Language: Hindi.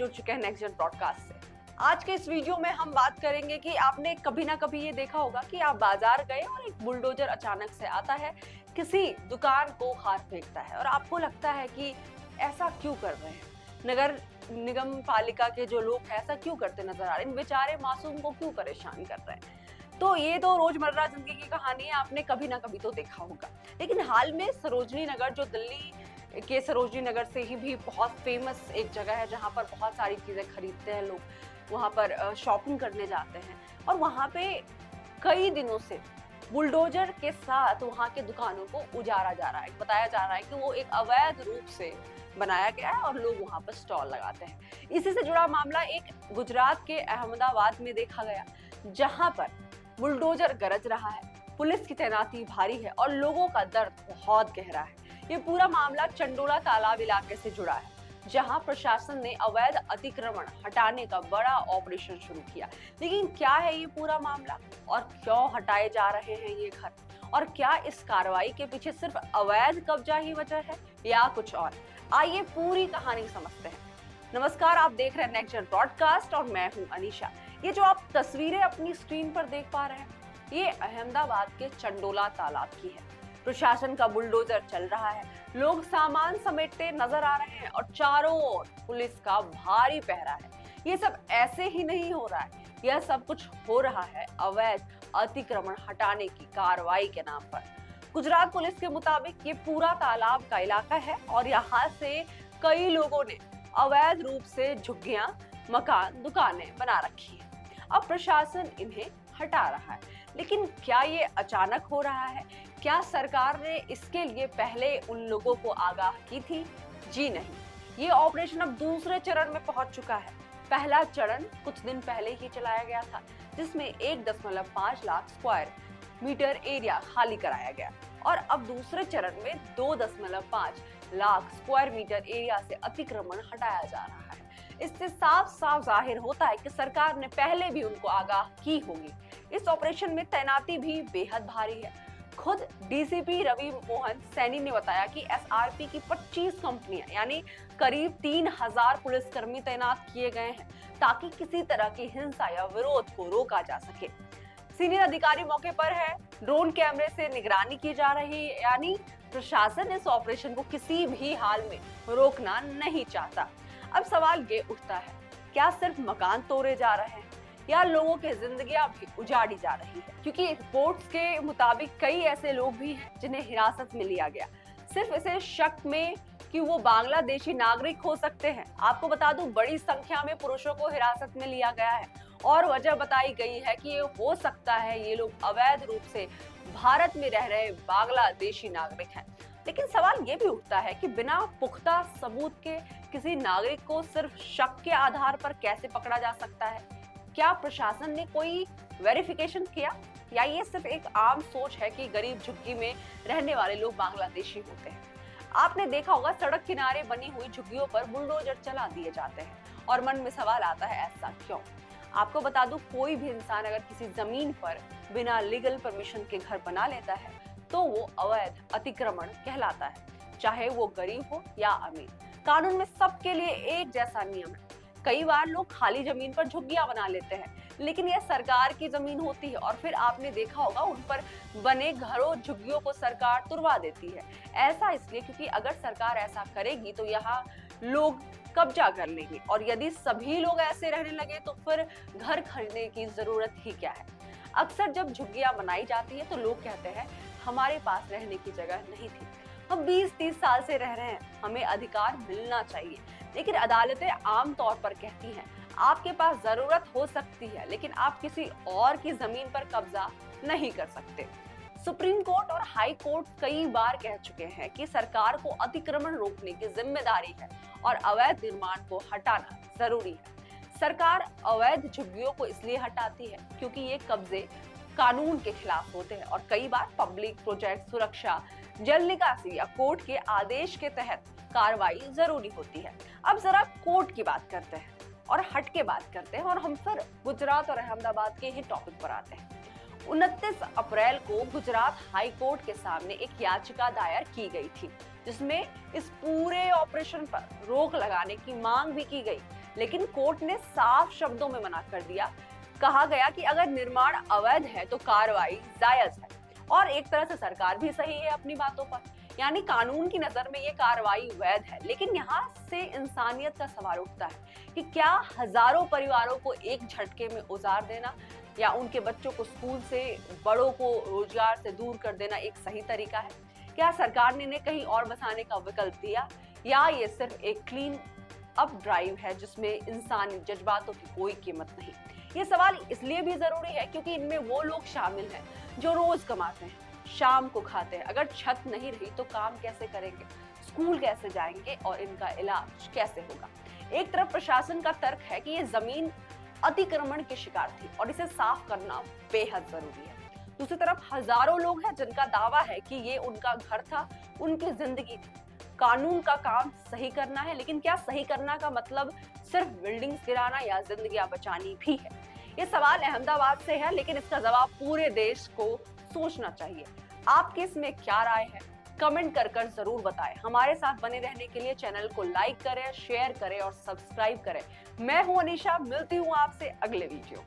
जुड़ चुके हैं नेक्स्ट जन ब्रॉडकास्ट से। आज के इस वीडियो में हम बात करेंगे कि आपने कभी ना कभी ये देखा होगा कि आप बाजार गए और एक बुलडोजर अचानक से आता है, किसी दुकान को उखाड़ फेंकता है और आपको लगता है कि ऐसा क्यों कर रहे हैं। नगर निगम पालिका के जो लोग हैं ऐसा क्यों करते नजर आ रहे हैं, इन बेचारे मासूम को क्यों परेशान कर रहे हैं। तो ये तो रोजमर्रा जिंदगी की कहानी है, आपने कभी ना कभी तो देखा होगा। लेकिन हाल में सरोजनी नगर, जो दिल्ली के सरोजनी नगर से ही भी बहुत फेमस एक जगह है जहाँ पर बहुत सारी चीजें खरीदते हैं लोग, वहाँ पर शॉपिंग करने जाते हैं और वहाँ पे कई दिनों से बुलडोजर के साथ वहाँ के दुकानों को उजाड़ा जा रहा है। बताया जा रहा है कि वो एक अवैध रूप से बनाया गया है और लोग वहाँ पर स्टॉल लगाते हैं। इसी से जुड़ा मामला एक गुजरात के अहमदाबाद में देखा गया, जहाँ पर बुलडोजर गरज रहा है, पुलिस की तैनाती भारी है और लोगों का दर्द बहुत गहरा है। ये पूरा मामला चंडोला तालाब इलाके से जुड़ा है, जहां प्रशासन ने अवैध अतिक्रमण हटाने का बड़ा ऑपरेशन शुरू किया। लेकिन क्या है ये पूरा मामला और क्यों हटाए जा रहे हैं ये घर, और क्या इस कार्रवाई के पीछे सिर्फ अवैध कब्जा ही वजह है या कुछ और? आइए पूरी कहानी समझते हैं। नमस्कार, आप देख रहे हैं नेक्स्ट जन ब्रॉडकास्ट और मैं हूं अनीशा। ये जो आप तस्वीरें अपनी स्क्रीन पर देख पा रहे हैं, ये अहमदाबाद के चंडोला तालाब की है। प्रशासन का बुलडोजर चल रहा है, लोग सामान समेटते नजर आ रहे हैं और चारों ओर पुलिस का भारी पहरा है। ये सब ऐसे ही नहीं हो रहा है, यह सब कुछ हो रहा है अवैध अतिक्रमण हटाने की कार्रवाई के नाम पर। गुजरात पुलिस के मुताबिक ये पूरा तालाब का इलाका है और यहाँ से कई लोगों ने अवैध रूप से झुग्गियां, मकान, दुकानें बना रखी है। अब प्रशासन इन्हें हटा रहा है, लेकिन क्या ये अचानक हो रहा है? क्या सरकार ने इसके लिए पहले उन लोगों को आगाह की थी? जी नहीं, ये ऑपरेशन अब दूसरे चरण में पहुंच चुका है। पहला चरण कुछ दिन पहले ही चलाया गया था, जिसमें 1.5 लाख स्क्वायर मीटर एरिया खाली कराया गया और अब दूसरे चरण में 2.5 लाख स्क्वायर मीटर एरिया से अतिक्रमण हटाया जा रहा है। इससे साफ साफ जाहिर होता है कि सरकार ने पहले भी उनको आगाह की होगी। इस ऑपरेशन में तैनाती भी बेहद भारी है। खुद डीसीपी रवि मोहन सैनी ने बताया कि एसआरपी की 25 कंपनियां यानी करीब 3000 पुलिसकर्मी तैनात किए गए हैं, ताकि किसी तरह की हिंसा या विरोध को रोका जा सके। सीनियर अधिकारी मौके पर है, ड्रोन कैमरे से निगरानी की जा रही है, यानी प्रशासन इस ऑपरेशन को किसी भी हाल में रोकना नहीं चाहता। अब सवाल ये उठता है, क्या सिर्फ मकान तोड़े जा रहे हैं या लोगों की जिंदगियां भी उजाड़ी जा रही है? क्योंकि रिपोर्ट्स के मुताबिक कई ऐसे लोग भी हैं जिन्हें हिरासत में लिया गया, सिर्फ इसे शक में कि वो बांग्लादेशी नागरिक हो सकते हैं। आपको बता दूं, बड़ी संख्या में पुरुषों को हिरासत में लिया गया है और वजह बताई गई है कि ये हो सकता है ये लोग अवैध रूप से भारत में रह रहे बांग्लादेशी नागरिक हैं। लेकिन सवाल ये भी उठता है कि बिना पुख्ता सबूत के किसी नागरिक को सिर्फ शक के आधार पर कैसे पकड़ा जा सकता है? क्या प्रशासन ने कोई वेरिफिकेशन किया या ये सिर्फ एक आम सोच है कि गरीब झुग्गी में रहने वाले लोग बांग्लादेशी होते हैं? आपने देखा होगा, सड़क किनारे बनी हुई झुग्गियों पर बुलडोजर चला दिए जाते हैं और मन में सवाल आता है, ऐसा क्यों? आपको बता दूं, कोई भी इंसान अगर किसी जमीन पर बिना लीगल परमिशन के घर बना लेता है तो वो अवैध अतिक्रमण कहलाता है, चाहे वो गरीब हो या अमीर। कानून में सबके लिए एक जैसा नियम है। कई बार लोग खाली जमीन पर झुग्गियां बना लेते हैं, लेकिन यह सरकार की जमीन होती है और फिर आपने देखा होगा उन पर बने घरों, झुग्गियों को सरकार तुड़वा देती है। ऐसा इसलिए क्योंकि अगर सरकार ऐसा करेगी तो यहाँ लोग कब्जा कर लेंगे और यदि सभी लोग ऐसे रहने लगे तो फिर घर खरीदने की जरूरत ही क्या है। अक्सर जब झुग्गियां बनाई जाती है तो लोग कहते हैं हमारे पास रहने की जगह नहीं थी, हम 20-30 साल से रह रहे हैं, हमें अधिकार मिलना चाहिए। लेकिन अदालतें आम तौर पर कहती हैं आपके पास जरूरत हो सकती है, लेकिन आप किसी और की जमीन पर कब्जा नहीं कर सकते। सुप्रीम कोर्ट और हाई कोर्ट कई बार कह चुके हैं कि सरकार को अतिक्रमण रोकने की जिम्मेदारी है और अवैध निर्माण को हटाना जरूरी है। सरकार अवैध झुग्गियों को इसलिए हटाती है क्योंकि ये कब्जे कानून के खिलाफ होते हैं और कई बार पब्लिक प्रोजेक्ट सुरक्षा, जल निकासी या कोर्ट के आदेश के तहत कार्रवाई जरूरी होती है। अब जरा कोर्ट की बात करते हैं और हट के बात करते हैं और हम फिर गुजरात और अहमदाबाद के ही टॉपिक पर आते हैं। 29 अप्रैल को गुजरात हाई कोर्ट के सामने एक याचिका दायर की गई थी, जिसमें इस पूरे ऑपरेशन पर रोक लगाने की मांग भी की गई। लेकिन कोर्ट ने साफ शब्दों में मना कर दिया। कहा गया कि अगर निर्माण अवैध है तो कार्रवाई जायज है, और एक तरह से सरकार भी सही है अपनी बातों पर। यानी कानून की नजर में ये कार्रवाई वैध है, लेकिन यहाँ से इंसानियत का सवाल उठता है कि क्या हजारों परिवारों को एक झटके में उजाड़ देना या उनके बच्चों को स्कूल से, बड़ों को रोजगार से दूर कर देना एक सही तरीका है? क्या सरकार ने इन्हें कहीं और बसाने का विकल्प दिया, या ये सिर्फ एक क्लीन अप ड्राइव है जिसमें इंसानी जज्बातों की कोई कीमत नहीं? ये सवाल इसलिए भी जरूरी है क्योंकि इनमें वो लोग शामिल हैं जो रोज कमाते हैं, शाम को खाते हैं। अगर छत नहीं रही तो काम कैसे करेंगे, स्कूल कैसे जाएंगे और इनका इलाज कैसे होगा? एक तरफ प्रशासन का तर्क है कि ये जमीन अतिक्रमण की शिकार थी और इसे साफ करना बेहद जरूरी है। दूसरी तरफ हजारों लोग हैं जिनका दावा है कि ये उनका घर था, उनकी जिंदगी थी। कानून का काम सही करना है, लेकिन क्या सही करना का मतलब सिर्फ बिल्डिंग्स गिराना या जिंदगियां बचानी भी है? ये सवाल अहमदाबाद से है, लेकिन इसका जवाब पूरे देश को सोचना चाहिए। आपकी इसमें क्या राय है? कमेंट कर जरूर बताएं। हमारे साथ बने रहने के लिए चैनल को लाइक करें, शेयर करें और सब्सक्राइब करें। मैं हूं अनीशा, मिलती हूं आपसे अगले वीडियो।